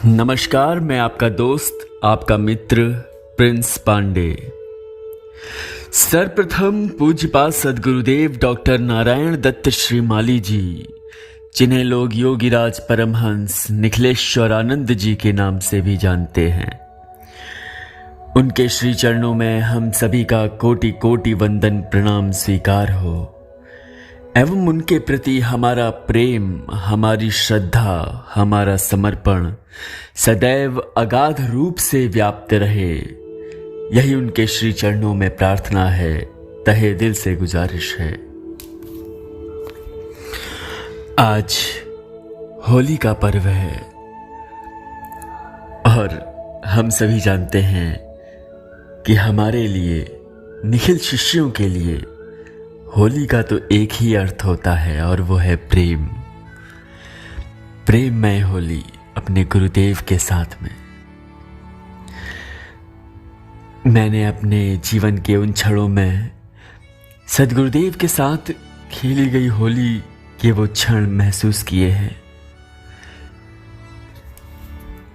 नमस्कार, मैं आपका दोस्त, आपका मित्र प्रिंस पांडे। सर्वप्रथम पूज्यपाद सद्गुरुदेव डॉक्टर नारायण दत्त श्रीमाली जी, जिन्हें लोग योगीराज परमहंस निखिलेश्वरानंद जी के नाम से भी जानते हैं, उनके श्री चरणों में हम सभी का कोटि कोटि वंदन प्रणाम स्वीकार हो एवं उनके प्रति हमारा प्रेम, हमारी श्रद्धा, हमारा समर्पण सदैव अगाध रूप से व्याप्त रहे, यही उनके श्री चरणों में प्रार्थना है, तहे दिल से गुजारिश है। आज होली का पर्व है और हम सभी जानते हैं कि हमारे लिए, निखिल शिष्यों के लिए होली का तो एक ही अर्थ होता है और वो है प्रेम। प्रेममय होली अपने गुरुदेव के साथ में। मैंने अपने जीवन के उन क्षणों में सद्गुरुदेव के साथ खेली गई होली के वो क्षण महसूस किए हैं।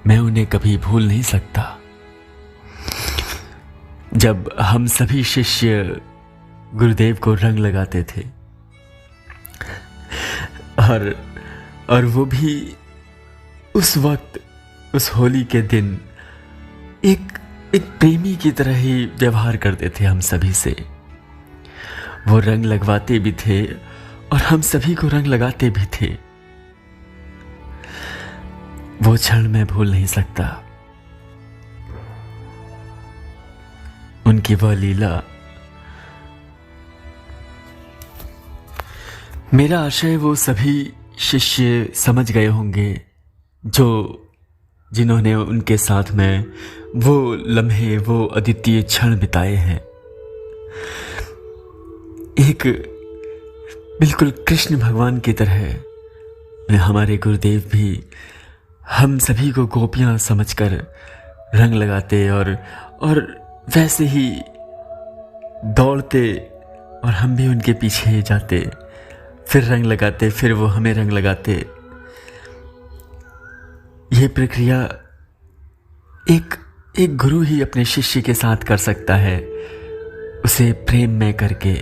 मैं उन्हें कभी भूल नहीं सकता। जब हम सभी शिष्य गुरुदेव को रंग लगाते थे और वो भी उस वक्त, उस होली के दिन एक प्रेमी की तरह ही व्यवहार करते थे हम सभी से। वो रंग लगवाते भी थे और हम सभी को रंग लगाते भी थे। वो क्षण मैं भूल नहीं सकता। उनकी वह लीला। मेरा आशय वो सभी शिष्य समझ गए होंगे जिन्होंने उनके साथ में वो लम्हे, वो अद्वितीय क्षण बिताए हैं। एक बिल्कुल कृष्ण भगवान की तरह हमारे गुरुदेव भी हम सभी को गोपियां समझकर रंग लगाते और वैसे ही दौड़ते और हम भी उनके पीछे जाते, फिर रंग लगाते, फिर वो हमें रंग लगाते। ये प्रक्रिया एक गुरु ही अपने शिष्य के साथ कर सकता है, उसे प्रेम में करके।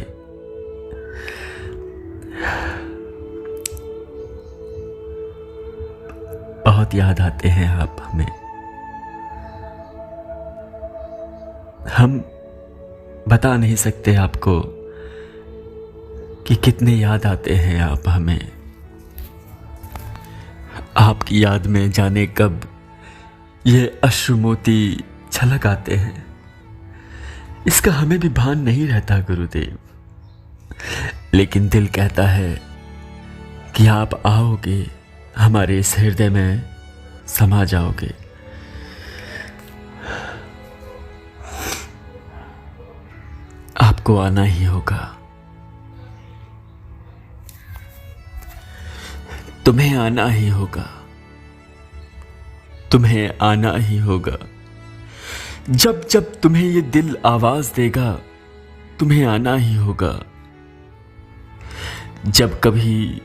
बहुत याद आते हैं आप हमें। हम बता नहीं सकते आपको कि कितने याद आते हैं आप हमें। आपकी याद में जाने कब ये अश्रु मोती छलक आते हैं, इसका हमें भी भान नहीं रहता गुरुदेव। लेकिन दिल कहता है कि आप आओगे, हमारे इस हृदय में समा जाओगे। आपको आना ही होगा। तुम्हें आना ही होगा। तुम्हें आना ही होगा। जब जब तुम्हें ये दिल आवाज देगा, तुम्हें आना ही होगा। जब कभी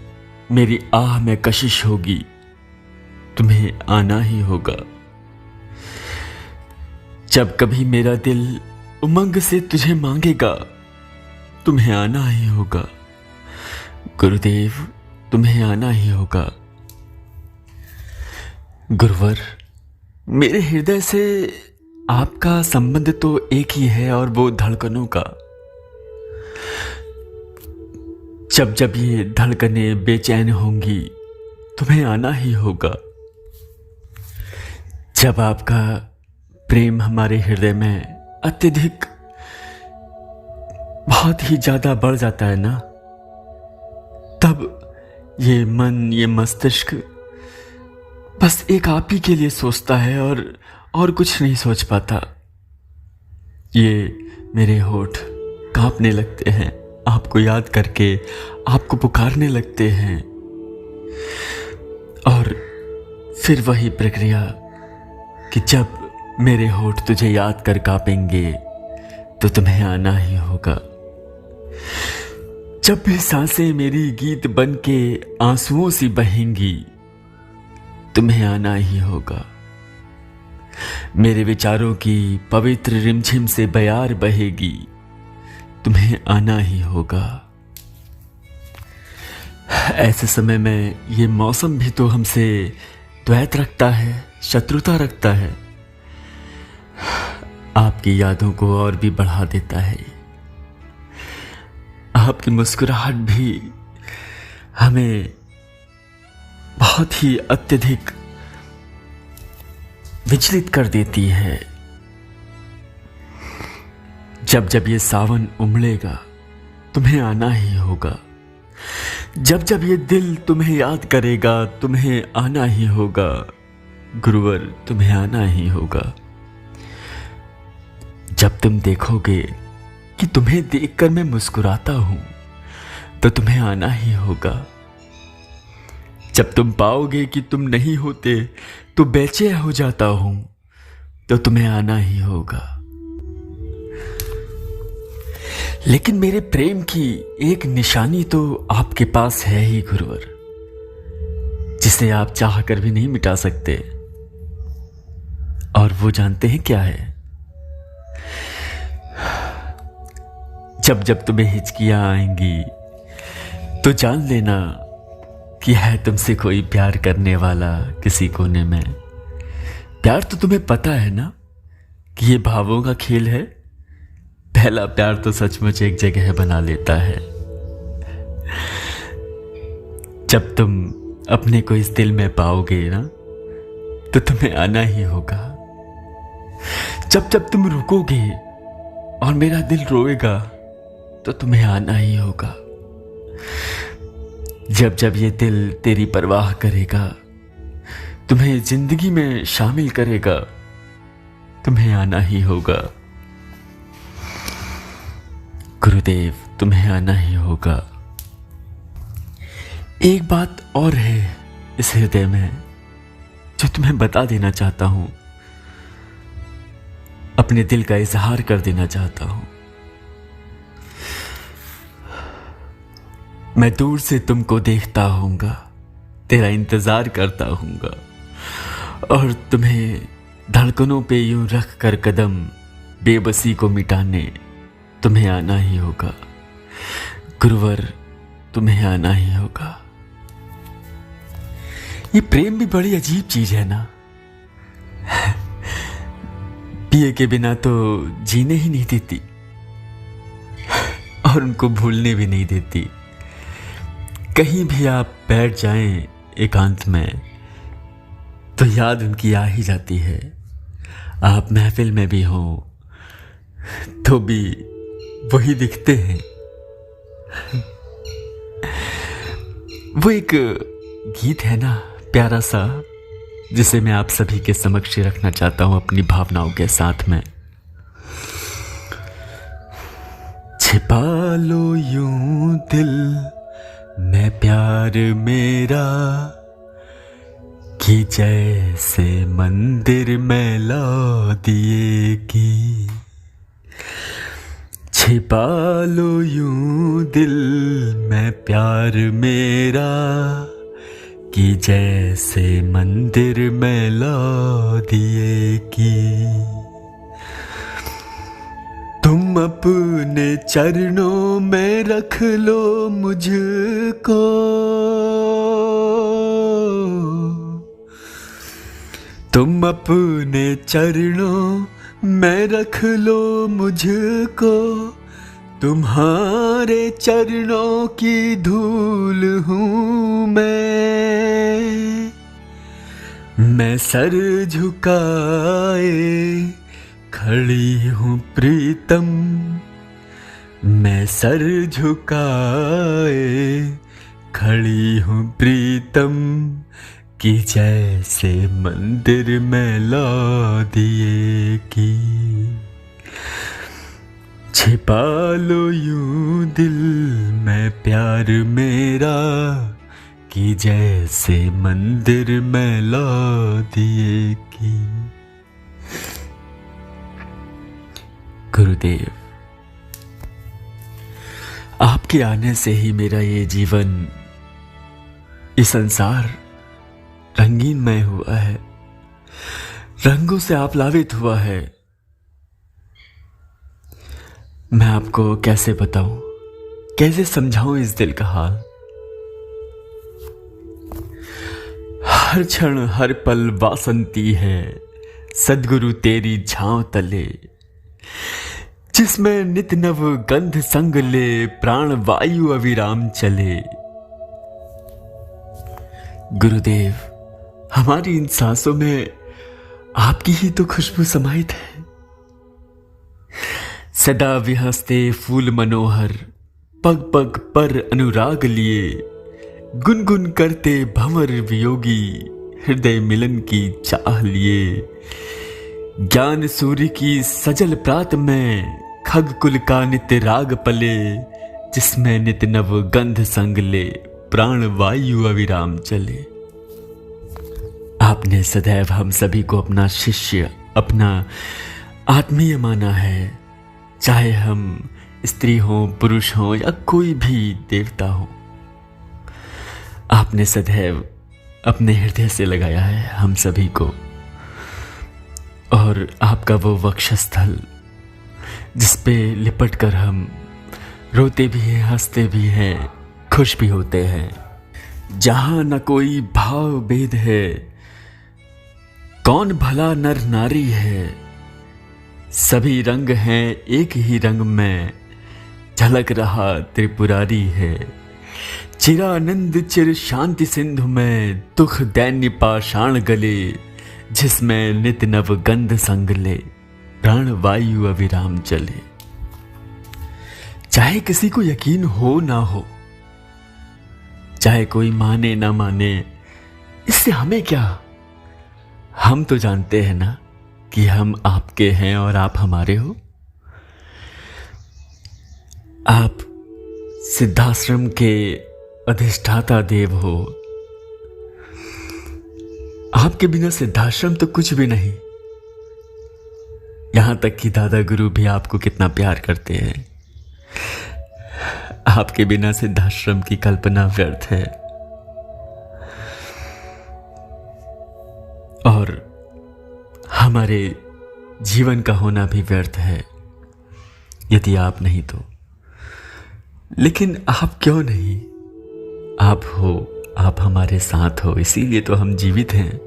मेरी आह में कशिश होगी, तुम्हें आना ही होगा। जब कभी मेरा दिल उमंग से तुझे मांगेगा, तुम्हें आना ही होगा। गुरुदेव, तुम्हें आना ही होगा। गुरुवर, मेरे हृदय से आपका संबंध तो एक ही है और वो धड़कनों का। जब जब ये धड़कनें बेचैन होंगी, तुम्हें आना ही होगा। जब आपका प्रेम हमारे हृदय में अत्यधिक, बहुत ही ज्यादा बढ़ जाता है ना, तब ये मन, ये मस्तिष्क बस एक आप ही के लिए सोचता है और कुछ नहीं सोच पाता। ये मेरे होठ कांपने लगते हैं, आपको याद करके आपको पुकारने लगते हैं। और फिर वही प्रक्रिया कि जब मेरे होठ तुझे याद कर कांपेंगे, तो तुम्हें आना ही होगा। जब भी सांसें मेरी गीत बन के आंसुओं सी बहेंगी, तुम्हें आना ही होगा। मेरे विचारों की पवित्र रिमझिम से बयार बहेगी, तुम्हें आना ही होगा। ऐसे समय में ये मौसम भी तो हमसे द्वैत रखता है, शत्रुता रखता है, आपकी यादों को और भी बढ़ा देता है। आपकी मुस्कुराहट भी हमें बहुत ही अत्यधिक विचलित कर देती है। जब जब ये सावन उमड़ेगा, तुम्हें आना ही होगा। जब जब ये दिल तुम्हें याद करेगा, तुम्हें आना ही होगा। गुरुवर, तुम्हें आना ही होगा। जब तुम देखोगे कि तुम्हें देखकर मैं मुस्कुराता हूं, तो तुम्हें आना ही होगा। जब तुम पाओगे कि तुम नहीं होते तो बेचैन हो जाता हूं, तो तुम्हें आना ही होगा। लेकिन मेरे प्रेम की एक निशानी तो आपके पास है ही गुरुवर, जिसे आप चाह कर भी नहीं मिटा सकते। और वो जानते हैं क्या है? जब जब तुम्हें हिचकियां आएंगी, तो जान लेना कि है तुमसे कोई प्यार करने वाला किसी कोने में। प्यार तो तुम्हें पता है ना कि ये भावों का खेल है। पहला प्यार तो सचमुच एक जगह बना लेता है। जब तुम अपने को इस दिल में पाओगे ना, तो तुम्हें आना ही होगा। जब जब तुम रुकोगे और मेरा दिल रोएगा, तो तुम्हें आना ही होगा। जब जब ये दिल तेरी परवाह करेगा, तुम्हें जिंदगी में शामिल करेगा, तुम्हें आना ही होगा। गुरुदेव, तुम्हें आना ही होगा। एक बात और है इस हृदय में, जो तुम्हें बता देना चाहता हूं, अपने दिल का इजहार कर देना चाहता हूं। मैं दूर से तुमको देखता हूंगा, तेरा इंतजार करता हूंगा, और तुम्हें धड़कनों पे यूं रख कर कदम बेबसी को मिटाने तुम्हें आना ही होगा। गुरुवर, तुम्हें आना ही होगा। ये प्रेम भी बड़ी अजीब चीज है ना। पिए के बिना तो जीने ही नहीं देती, और उनको भूलने भी नहीं देती। कहीं भी आप बैठ जाएं एकांत में, तो याद उनकी आ ही जाती है। आप महफिल में भी हो तो भी वही दिखते हैं। वो एक गीत है ना प्यारा सा, जिसे मैं आप सभी के समक्ष रखना चाहता हूं अपनी भावनाओं के साथ में। छिपा लो यूं दिल में प्यार मेरा, कि जैसे मंदिर में ला दिए की। छिपा लो यूं दिल में प्यार मेरा, कि जैसे मंदिर में ला दिए की। तुम अपने चरणों में रख लो मुझको, तुम अपने चरणों में रख लो मुझको। तुम्हारे चरणों की धूल हूँ मैं सर झुकाए खड़ी हूँ प्रीतम, मैं सर झुकाए खड़ी हूँ प्रीतम, कि जैसे मंदिर में ला दिए की। छिपा लो यूं दिल में प्यार मेरा, कि जैसे मंदिर में ला दिए की। गुरुदेव, आपके आने से ही मेरा ये जीवन, ये संसार रंगीनमय हुआ है। रंगों से आप्लावित हुआ है। मैं आपको कैसे बताऊं, कैसे समझाऊं इस दिल का हाल। हर क्षण हर पल वासंती है सद्गुरु तेरी छांव तले, जिसमें नित नव गंध संग ले प्राण वायु अविराम चले। गुरुदेव, हमारी इन सांसों में आपकी ही तो खुशबू समाहित है। सदा विहसते फूल मनोहर पग पग पर अनुराग लिए, गुनगुन करते भंवर वियोगी हृदय मिलन की चाह लिए। ज्ञान सूर्य की सजल प्रात में खग कुल का नित्य राग पले, जिसमें नित नव गंध संग ले प्राण वायु अविराम चले। आपने सदैव हम सभी को अपना शिष्य, अपना आत्मीय माना है, चाहे हम स्त्री हो, पुरुष हो या कोई भी देवता हो। आपने सदैव अपने हृदय से लगाया है हम सभी को, और आपका वो वक्षस्थल जिस पे लिपट कर हम रोते भी हैं, हंसते भी हैं, खुश भी होते हैं, जहां न कोई भाव भेद है, कौन भला नर नारी है, सभी रंग हैं एक ही रंग में, झलक रहा त्रिपुरारी है। चिरानंद चिर शांति सिंधु में दुख दैन्य पाषाण गले, जिसमें नित नव गंध संग ले प्राण वायु अविराम चले। चाहे किसी को यकीन हो ना हो, चाहे कोई माने ना माने, इससे हमें क्या। हम तो जानते हैं ना कि हम आपके हैं और आप हमारे हो। आप सिद्धाश्रम के अधिष्ठाता देव हो। आपके बिना सिद्धाश्रम तो कुछ भी नहीं। यहां तक कि दादा गुरु भी आपको कितना प्यार करते हैं। आपके बिना सिद्धाश्रम की कल्पना व्यर्थ है, और हमारे जीवन का होना भी व्यर्थ है यदि आप नहीं तो। लेकिन आप क्यों नहीं, आप हो, आप हमारे साथ हो, इसीलिए तो हम जीवित हैं।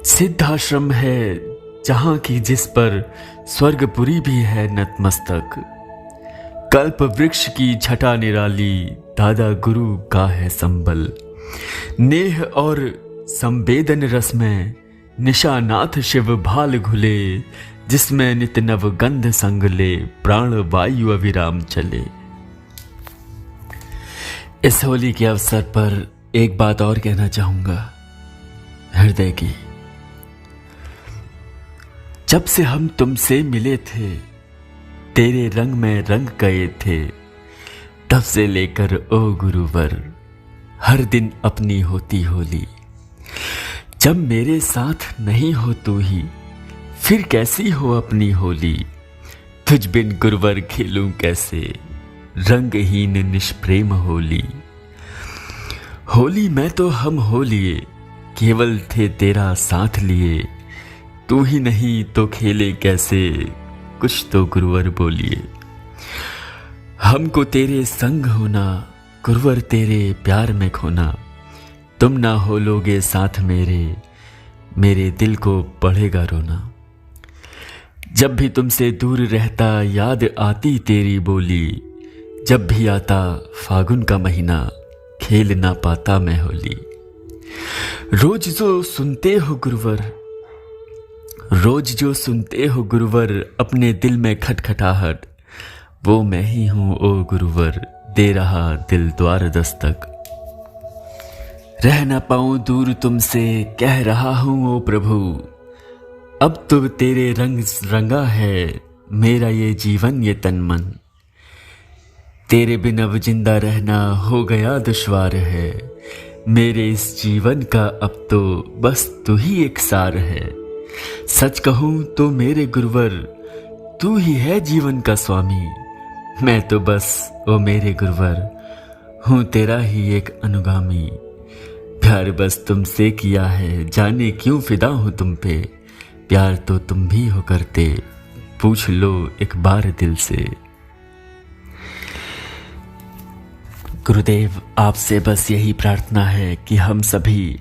सिद्धाश्रम है जहां की जिस पर स्वर्गपुरी भी है नतमस्तक, कल्प वृक्ष की छटा निराली दादा गुरु का है संबल। नेह और संवेदन रस में निशानाथ शिव भाल घुले, जिसमें नित नव गंध संग ले प्राण वायु अविराम चले। इस होली के अवसर पर एक बात और कहना चाहूंगा हृदय की। जब से हम तुमसे मिले थे, तेरे रंग में रंग गए थे, तब से लेकर ओ गुरुवर हर दिन अपनी होती होली। जब मेरे साथ नहीं हो तू ही, फिर कैसी हो अपनी होली। तुझ बिन गुरुवर खेलूं कैसे, रंगहीन निष्प्रेम होली। होली में तो हम हो लिए, केवल थे तेरा साथ लिए। तू ही नहीं तो खेले कैसे, कुछ तो गुरुवर बोलिए। हमको तेरे संग होना, गुरुवर तेरे प्यार में खोना। तुम ना हो लोगे साथ मेरे, मेरे दिल को पड़ेगा रोना। जब भी तुमसे दूर रहता याद आती तेरी बोली। जब भी आता फागुन का महीना, खेल ना पाता मैं होली। रोज जो सुनते हो गुरुवर, रोज जो सुनते हो गुरुवर, अपने दिल में खटखटाहट, वो मैं ही हूं ओ गुरुवर, दे रहा दिल द्वार दस्तक। रह ना पाऊं दूर तुमसे, कह रहा हूं ओ प्रभु, अब तो तेरे रंग रंगा है मेरा ये जीवन ये तन मन। तेरे बिन अब जिंदा रहना हो गया दुश्वार है, मेरे इस जीवन का अब तो बस तू ही एक सार है। सच कहूं तो मेरे गुरुवर, तू ही है जीवन का स्वामी। मैं तो बस ओ मेरे गुरुवर हूं तेरा ही एक अनुगामी। प्यार बस तुमसे किया है, जाने क्यों फिदा हूं तुम पे, प्यार तो तुम भी हो करते, पूछ लो एक बार दिल से। गुरुदेव, आपसे बस यही प्रार्थना है कि हम सभी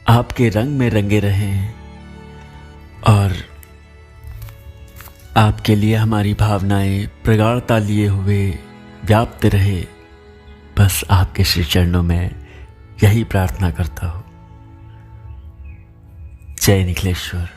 आपके रंग में रंगे रहें और आपके लिए हमारी भावनाएं प्रगाढ़ता लिए हुए व्याप्त रहे। बस आपके श्री चरणों में यही प्रार्थना करता हूँ। जय निखिलेश्वर।